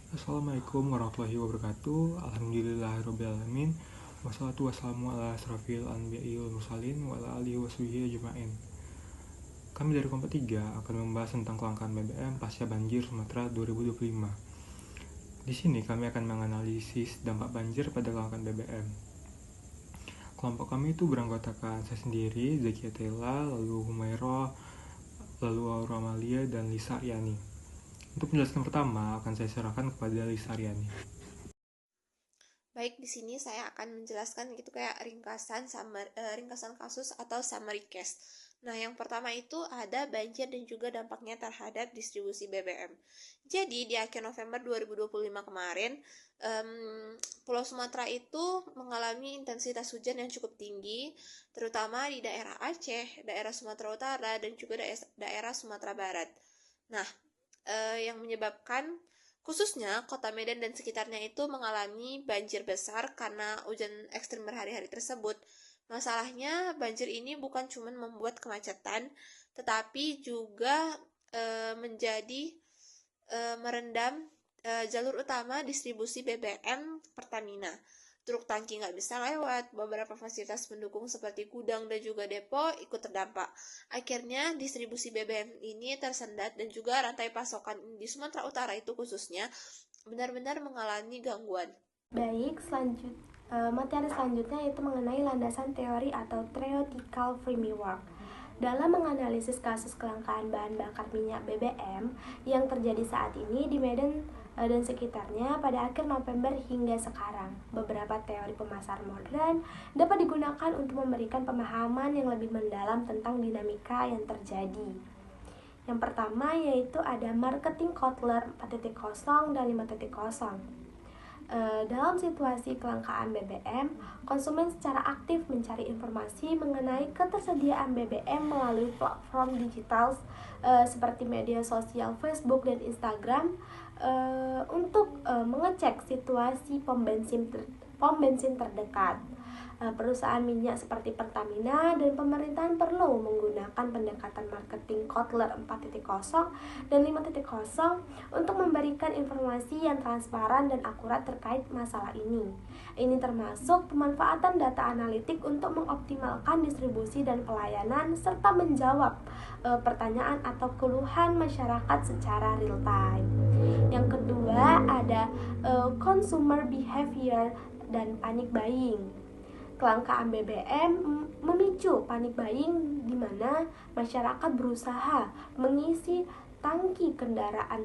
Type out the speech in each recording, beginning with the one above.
Assalamualaikum warahmatullahi wabarakatuh. Alhamdulillahirrabbilalamin. Wassalatu wassalamu ala asrafil anbiya'i wal mursalin wa ala alihi washabihi ajma'in. Kami dari Kompas 3 akan membahas tentang kelangkaan BBM pasca banjir Sumatera 2025. Di sini kami akan menganalisis dampak banjir pada kelangkaan BBM. Kelompok kami itu beranggotakan saya sendiri, Zakia Tela, lalu Humairah, lalu Aura Amalia, dan Lisa Yani. Untuk menjelaskan pertama, akan saya serahkan kepada Lisa Yani. Baik, di sini saya akan menjelaskan gitu kayak ringkasan kasus atau summary case. Nah, yang pertama itu ada banjir dan juga dampaknya terhadap distribusi BBM. Jadi, di akhir November 2025 kemarin, Pulau Sumatera itu mengalami intensitas hujan yang cukup tinggi, terutama di daerah Aceh, daerah Sumatera Utara, dan juga daerah Sumatera Barat. Nah, yang menyebabkan khususnya kota Medan dan sekitarnya itu mengalami banjir besar karena hujan ekstrim berhari-hari tersebut. Masalahnya, banjir ini bukan cuma membuat kemacetan, tetapi juga menjadi merendam jalur utama distribusi BBM Pertamina. Truk tangki nggak bisa lewat, beberapa fasilitas pendukung seperti gudang dan juga depo ikut terdampak. Akhirnya distribusi BBM ini tersendat dan juga rantai pasokan di Sumatera Utara itu khususnya benar-benar mengalami gangguan. Baik, materi selanjutnya yaitu mengenai landasan teori atau theoretical framework. Dalam menganalisis kasus kelangkaan bahan bakar minyak BBM yang terjadi saat ini di Medan dan sekitarnya pada akhir November hingga sekarang, beberapa teori pemasar modern dapat digunakan untuk memberikan pemahaman yang lebih mendalam tentang dinamika yang terjadi. Yang pertama yaitu ada marketing Kotler 4.0 dan 5.0. Dalam situasi kelangkaan BBM, konsumen secara aktif mencari informasi mengenai ketersediaan BBM melalui platform digital seperti media sosial Facebook dan Instagram untuk mengecek situasi pom bensin terdekat. Perusahaan minyak seperti Pertamina dan pemerintahan perlu menggunakan pendekatan marketing Kotler 4.0 dan 5.0 untuk memberikan informasi yang transparan dan akurat terkait masalah ini. Ini termasuk pemanfaatan data analitik untuk mengoptimalkan distribusi dan pelayanan serta menjawab pertanyaan atau keluhan masyarakat secara real time. Yang kedua ada consumer behavior dan panic buying. Kelangkaan BBM memicu panic buying di mana masyarakat berusaha mengisi tangki kereta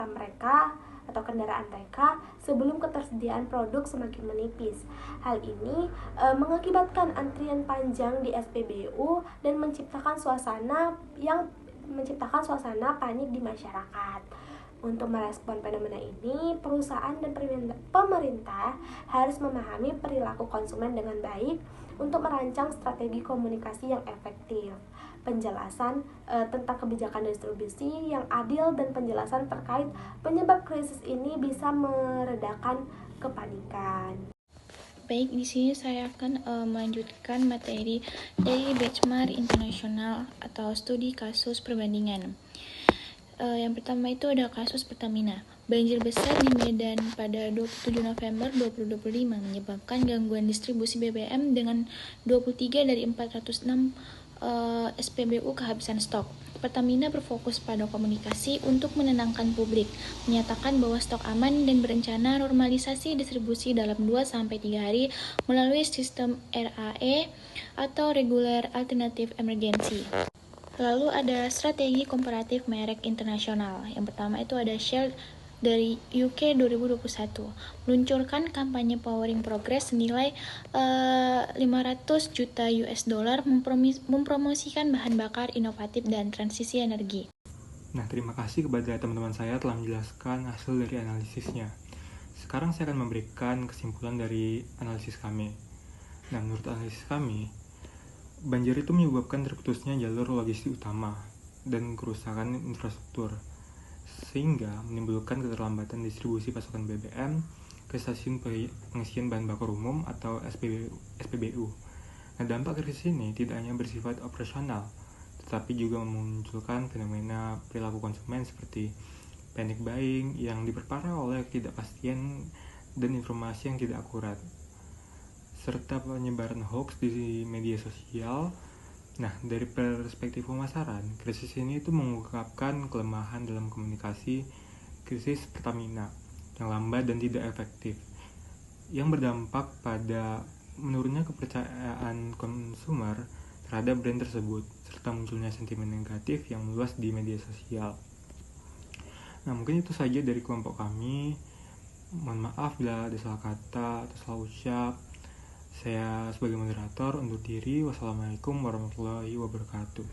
mereka atau kendaraan mereka sebelum ketersediaan produk semakin menipis. Hal ini mengakibatkan antrian panjang di SPBU dan menciptakan suasana panik di masyarakat. Untuk merespon fenomena ini, perusahaan dan pemerintah harus memahami perilaku konsumen dengan baik untuk merancang strategi komunikasi yang efektif. Penjelasan tentang kebijakan distribusi yang adil dan penjelasan terkait penyebab krisis ini bisa meredakan kepanikan. Baik, di sini saya akan melanjutkan materi dari benchmark internasional atau studi kasus perbandingan. Yang pertama itu ada kasus Pertamina. Banjir besar di Medan pada 27 November 2025 menyebabkan gangguan distribusi BBM dengan 23 dari 406 SPBU kehabisan stok. Pertamina berfokus pada komunikasi untuk menenangkan publik, menyatakan bahwa stok aman dan berencana normalisasi distribusi dalam 2-3 hari melalui sistem RAE atau Regular Alternative Emergency. Lalu ada strategi komparatif merek internasional. Yang pertama itu ada Shell dari UK 2021 meluncurkan kampanye Powering Progress senilai 500 juta US dollar mempromosikan bahan bakar inovatif dan transisi energi. Nah, terima kasih kepada teman-teman saya telah menjelaskan hasil dari analisisnya. Sekarang saya akan memberikan kesimpulan dari analisis kami. Nah, menurut analisis kami, banjir itu menyebabkan terputusnya jalur logistik utama dan kerusakan infrastruktur, sehingga menimbulkan keterlambatan distribusi pasokan BBM ke stasiun pengisian bahan bakar umum atau SPBU. Nah, dampak krisis ini tidak hanya bersifat operasional, tetapi juga memunculkan fenomena perilaku konsumen seperti panic buying yang diperparah oleh ketidakpastian dan informasi yang tidak akurat, serta penyebaran hoax di media sosial. Nah, dari perspektif pemasaran, krisis ini itu mengungkapkan kelemahan dalam komunikasi krisis Pertamina yang lambat dan tidak efektif, yang berdampak pada menurunnya kepercayaan konsumer terhadap brand tersebut, serta munculnya sentimen negatif yang meluas di media sosial. Nah, mungkin itu saja dari kelompok kami. Mohon maaf bila ada salah kata atau salah ucap. Saya sebagai moderator undur diri. Wassalamualaikum warahmatullahi wabarakatuh.